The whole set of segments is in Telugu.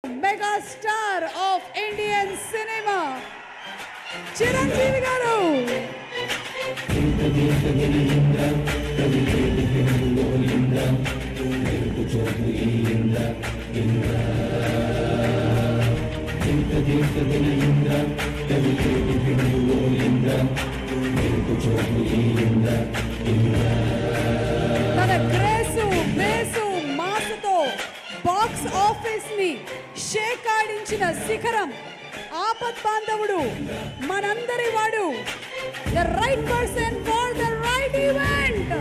Mega star of Indian cinema, Chiranjeevi garu. Tana grace, besu, maasato, box office ni Sheikh ఆడించిన శిఖరం ఆపత్ బాంధవుడు మనందరి వాడు the right person for the right event.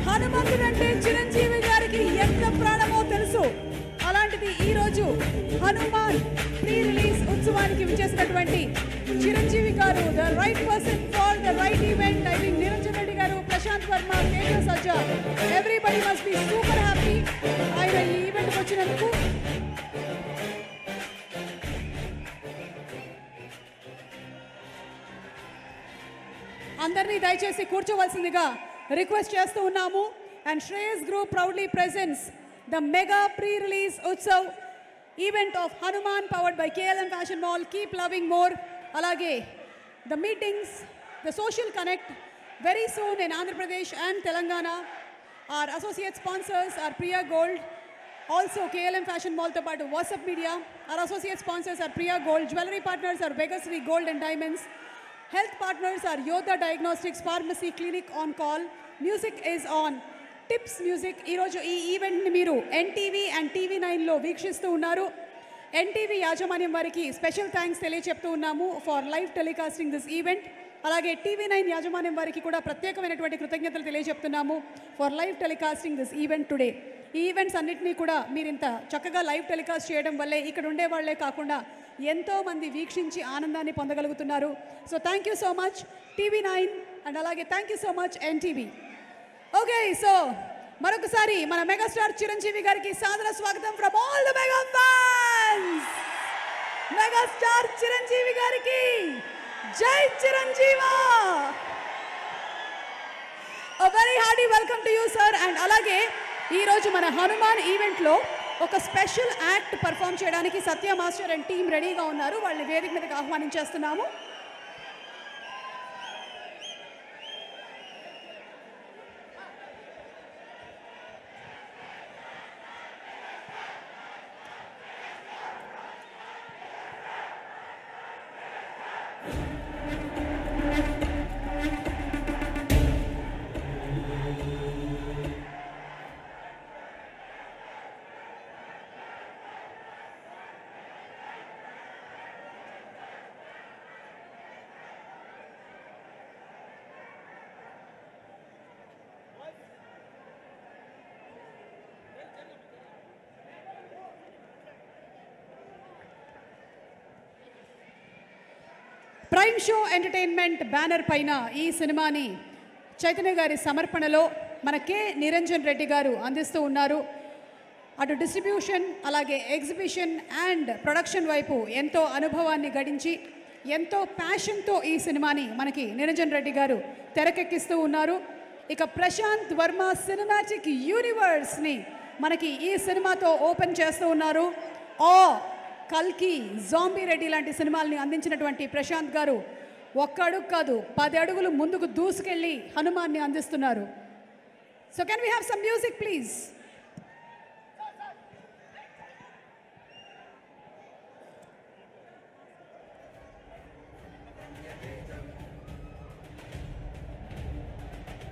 హనుమంతుడు అంటే చిరంజీవి గారికి ఎంత ప్రాణమో తెలుసు. అలాంటిది ఈరోజు హనుమాన్ ప్రీ రిలీజ్ ఉత్సవానికి విచ్చేసినటువంటి Chiranjeevi garu the right person for the right event. I think Niranjan Reddy garu, Prashanth Varma, KK Sajja, everybody must be super happy ఆయన ఈ ఈవెంట్కి వచ్చినందుకు. అందరినీ దయచేసి కూర్చోవలసిందిగా రిక్వెస్ట్ చేస్తూ ఉన్నాము. And Shreyas group proudly presents the mega pre release Utsav event of Hanuman powered by KLM fashion mall. Keep loving more. అలాగే the meetings, the social connect very soon in Andhra Pradesh and Telangana. Our associate sponsors are Priya Gold, also KLM Fashion Mall to part WhatsApp Media. Our associate sponsors are Priya Gold. Jewelry partners are Vegasri Gold and Diamonds. Health partners are Yoda Diagnostics, Pharmacy, Clinic on Call. Music is on Tips Music. ఈరోజు ఈ ఈవెంట్ని మీరు NTV అండ్ TV9లో వీక్షిస్తూ ఉన్నారు. NTV యాజమాన్యం వారికి స్పెషల్ థ్యాంక్స్ తెలియచెప్తూ ఉన్నాము for live telecasting this event. అలాగే TV9 యాజమాన్యం వారికి కూడా ప్రత్యేకమైనటువంటి కృతజ్ఞతలు తెలియజెప్తున్నాము for live telecasting this event today. ఈ ఈవెంట్స్ అన్నింటినీ కూడా మీరు ఇంత చక్కగా లైవ్ టెలికాస్ట్ చేయడం వల్లే ఇక్కడ ఉండే వాళ్లే కాకుండా ఎంతోమంది వీక్షించి ఆనందాన్ని పొందగలుగుతున్నారు. So thank you so much TV9 and అలాగే thank you so much NTV. Okay, so మరొకసారి మన మెగాస్టార్ చిరంజీవి గారికి సాదర స్వాగతం from all the mega fans. Megastar Chiranjeevi గారికి జై చిరంజీవా. A very hearty welcome to you sir. And అలాగే ఈరోజు మన హనుమాన్ ఈవెంట్లో ఒక స్పెషల్ యాక్ట్ పర్ఫామ్ చేయడానికి సత్య మాస్టర్ అండ్ టీం రెడీగా ఉన్నారు. వాళ్ళని వేదిక మీదకి ఆహ్వానించేస్తున్నాము. ప్రైమ్ షో ఎంటర్టైన్మెంట్ బ్యానర్ పైన ఈ సినిమాని చైతన్య గారి సమర్పణలో మన నిరంజన్ రెడ్డి గారు అందిస్తూ ఉన్నారు. అటు డిస్ట్రిబ్యూషన్ అలాగే ఎగ్జిబిషన్ అండ్ ప్రొడక్షన్ వైపు ఎంతో అనుభవాన్ని గడించి ఎంతో ప్యాషన్తో ఈ సినిమాని మనకి నిరంజన్ రెడ్డి గారు తెరకెక్కిస్తూ ఉన్నారు. ఇక ప్రశాంత్ వర్మ సినిమాటిక్ యూనివర్స్ని మనకి ఈ సినిమాతో ఓపెన్ చేస్తూ ఉన్నారు. కల్కి, జాంబీ రెడ్డి లాంటి సినిమాల్ని అందించినటువంటి ప్రశాంత్ గారు ఒక్క అడుగు కాదు 10 అడుగులు ముందుకు దూసుకెళ్ళి హనుమాన్ని అందిస్తున్నారు. So can we have some music please.